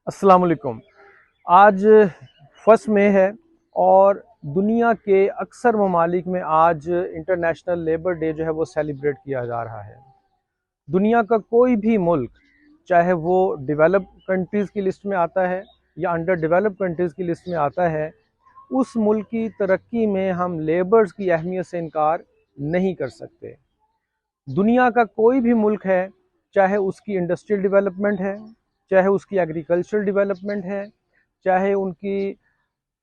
अस्सलाम वालेकुम। आज 1 मई है और दुनिया के अक्सर ममालिक में आज इंटरनेशनल लेबर डे जो है वो सेलिब्रेट किया जा रहा है। दुनिया का कोई भी मुल्क, चाहे वो डेवलप कंट्रीज़ की लिस्ट में आता है या अंडर डेवलप कंट्रीज़ की लिस्ट में आता है, उस मुल्क की तरक्की में हम लेबर्स की अहमियत से इनकार नहीं कर सकते। दुनिया का कोई भी मुल्क है, चाहे उसकी इंडस्ट्रियल डेवलपमेंट है, चाहे उसकी एग्रीकल्चरल डेवलपमेंट है, चाहे उनकी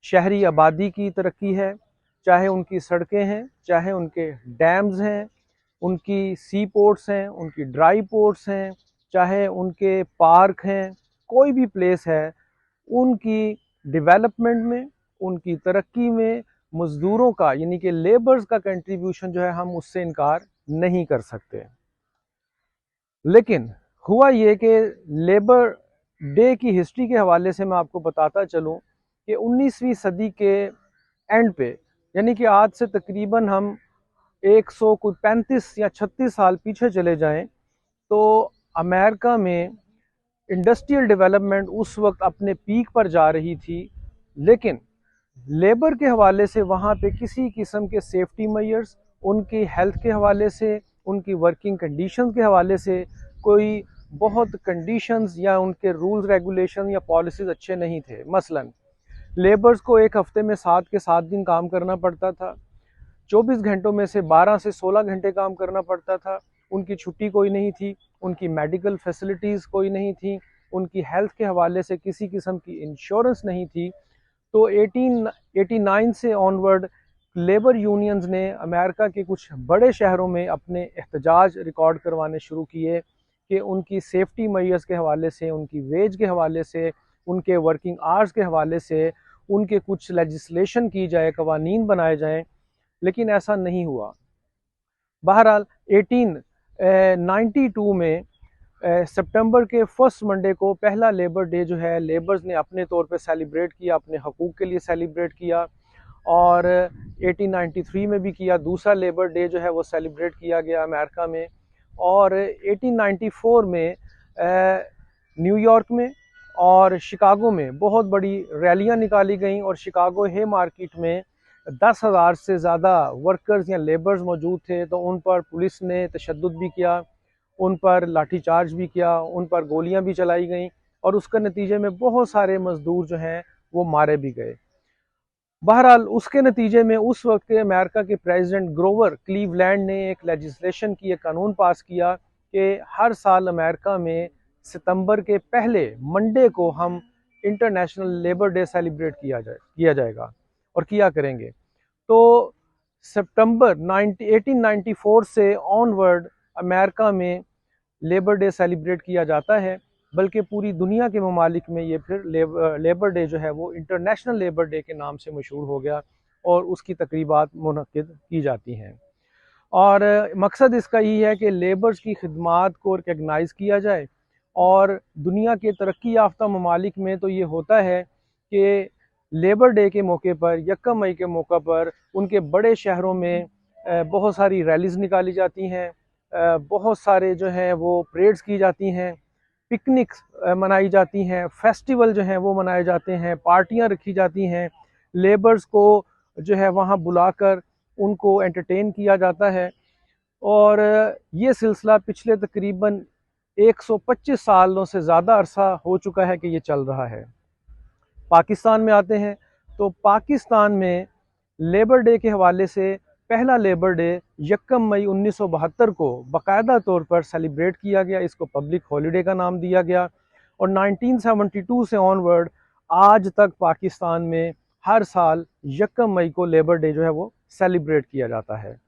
शहरी आबादी की तरक्की है, चाहे उनकी सड़कें हैं, चाहे उनके डैम्स हैं, उनकी सी पोर्ट्स हैं, उनकी ड्राई पोर्ट्स हैं, चाहे उनके पार्क हैं, कोई भी प्लेस है, उनकी डेवलपमेंट में, उनकी तरक्की में मज़दूरों का यानी कि लेबर्स का कंट्रीब्यूशन जो है हम उससे इनकार नहीं कर सकते। लेकिन हुआ ये कि लेबर डे की हिस्ट्री के हवाले से मैं आपको बताता चलूँ कि 19वीं सदी के एंड पे, यानी कि आज से तकरीबन हम 135 या 36 साल पीछे चले जाएं, तो अमेरिका में इंडस्ट्रियल डेवलपमेंट उस वक्त अपने पीक पर जा रही थी। लेकिन लेबर के हवाले से वहाँ पे किसी किस्म के सेफ्टी मेजर्स, उनकी हेल्थ के हवाले से, उनकी वर्किंग कंडीशंस के हवाले से कोई बहुत कंडीशंस या उनके रूल्स रेगुलेशन या पॉलिसीज़ अच्छे नहीं थे। मसलन लेबर्स को एक हफ्ते में 7 के 7 दिन काम करना पड़ता था, 24 घंटों में से 12 से 16 घंटे काम करना पड़ता था, उनकी छुट्टी कोई नहीं थी, उनकी मेडिकल फैसिलिटीज़ कोई नहीं थी, उनकी हेल्थ के हवाले से किसी किस्म की इंश्योरेंस नहीं थी। तो 1889 से ऑनवर्ड लेबर यूनियंस ने अमेरिका के कुछ बड़े शहरों में अपने एहतजाज रिकॉर्ड करवाने शुरू किए कि उनकी सेफ्टी मेजर्स के हवाले से, उनकी वेज के हवाले से, उनके वर्किंग आवर्स के हवाले से उनके कुछ लेजिस्लेशन की जाए, कवानीन बनाए जाएं। लेकिन ऐसा नहीं हुआ। बहरहाल 1892 में सितंबर के फर्स्ट मंडे को पहला लेबर डे जो है लेबर्स ने अपने तौर पे सेलिब्रेट किया, अपने हकूक़ के लिए सेलिब्रेट किया। और 1893 में भी किया, दूसरा लेबर डे जो है वो सेलिब्रेट किया गया अमेरिका में। और 1894 में न्यूयॉर्क में और शिकागो में बहुत बड़ी रैलियां निकाली गईं और शिकागो हे मार्केट में 10,000 से ज़्यादा वर्कर्स या लेबर्स मौजूद थे। तो उन पर पुलिस ने तशद्दुद भी किया, उन पर लाठीचार्ज भी किया, उन पर गोलियां भी चलाई गईं और उसके नतीजे में बहुत सारे मज़दूर जो हैं वो मारे भी गए। बहरहाल उसके नतीजे में उस वक्त के अमेरिका के प्रेसिडेंट ग्रोवर क्लीवलैंड ने एक लेजिस्लेशन की, एक कानून पास किया कि हर साल अमेरिका में सितंबर के पहले मंडे को हम इंटरनेशनल लेबर डे सेलिब्रेट किया जाएगा और किया करेंगे। तो सितंबर 1894 से ऑनवर्ड अमेरिका में लेबर डे सेलिब्रेट किया जाता है, बल्कि पूरी दुनिया के ममालिक में ये फिर लेबर डे जो है वो इंटरनेशनल लेबर डे के नाम से मशहूर हो गया और उसकी तकरीबात मुनक्किद की जाती हैं। और मकसद इसका यही है कि लेबर्स की खिदमात को रिकगनाइज़ किया जाए। और दुनिया के तरक्की याफ्ता ममालिक में तो ये होता है कि लेबर डे के मौके पर, 1 मई के मौके पर उनके बड़े शहरों में बहुत सारी रैलीज़ निकाली जाती हैं, बहुत सारे जो हैं वो परेड्स की जाती हैं, पिकनिक्स मनाई जाती हैं, फेस्टिवल जो हैं वो मनाए जाते हैं, पार्टियां रखी जाती हैं, लेबर्स को जो है वहाँ बुलाकर उनको एंटरटेन किया जाता है। और ये सिलसिला पिछले तकरीबन 125 सालों से ज़्यादा अरसा हो चुका है कि ये चल रहा है। पाकिस्तान में आते हैं तो पाकिस्तान में लेबर डे के हवाले से पहला लेबर डे 1 मई 1972 को बाकायदा तौर पर सेलिब्रेट किया गया, इसको पब्लिक हॉलीडे का नाम दिया गया। और 1972 से ऑनवर्ड आज तक पाकिस्तान में हर साल 1 मई को लेबर डे जो है वो सेलिब्रेट किया जाता है।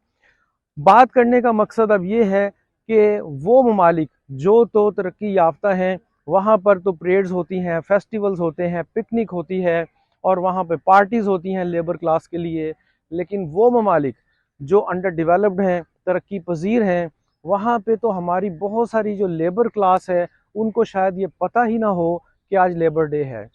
बात करने का मकसद अब ये है कि वो ममालिक जो तो तरक्की याफ्ता हैं वहाँ पर तो परेड्स होती हैं, फेस्टिवल्स होते हैं, पिकनिक होती है और वहाँ पे पार्टीज़ होती हैं लेबर क्लास के लिए। लेकिन वो ममालिक जो अंडर डेवलप्ड हैं, तरक्की पजीर हैं, वहाँ पे तो हमारी बहुत सारी जो लेबर क्लास है उनको शायद ये पता ही ना हो कि आज लेबर डे है।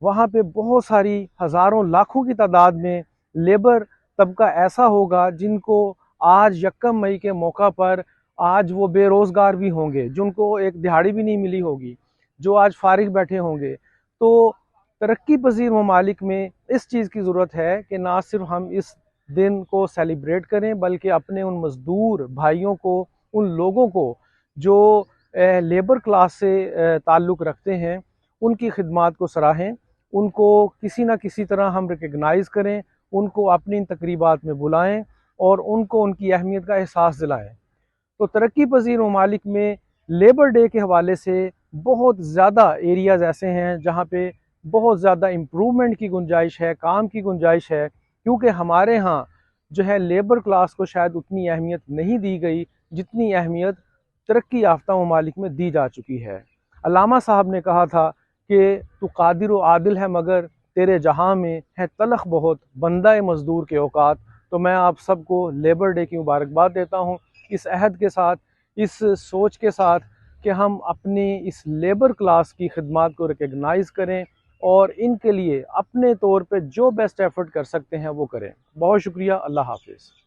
वहाँ पे बहुत सारी हज़ारों लाखों की तादाद में लेबर तबका ऐसा होगा जिनको आज 1 मई के मौका पर आज वो बेरोज़गार भी होंगे, जिनको एक दिहाड़ी भी नहीं मिली होगी, जो आज फारिग बैठे होंगे। तो तरक्की पजीर ममालिक में इस चीज़ की ज़रूरत है कि ना सिर्फ हम इस दिन को सेलिब्रेट करें, बल्कि अपने उन मज़दूर भाइयों को, उन लोगों को जो लेबर क्लास से ताल्लुक़ रखते हैं, उनकी खिदमात को सराहें, उनको किसी न किसी तरह हम रिकग्नाइज़ करें, उनको अपनी इन तकरीबात में बुलाएँ और उनको उनकी अहमियत का एहसास दिलाएँ। तो तरक्की पजीर ममालिक में लेबर डे के हवाले से बहुत ज़्यादा एरियाज़ ऐसे हैं जहाँ पे बहुत ज़्यादा इम्प्रूवमेंट की गुंजाइश है, काम की गुंजाइश है, क्योंकि हमारे यहाँ जो है लेबर क्लास को शायद उतनी अहमियत नहीं दी गई जितनी अहमियत तरक्की याफ्ता ममालिक में दी जा चुकी है। अल्लामा साहब ने कहा था कि तू कादिर व आदिल है मगर तेरे जहाँ में है तलख बहुत बंदा मज़दूर के औकात। तो मैं आप सबको लेबर डे की मुबारकबाद देता हूँ, इस अहद के साथ, इस सोच के साथ कि हम अपनी इस लेबर क्लास की खिदमात को रिकग्नाइज़ करें और इनके लिए अपने तौर पे जो बेस्ट एफ़र्ट कर सकते हैं वो करें। बहुत शुक्रिया। अल्लाह हाफ़िज़।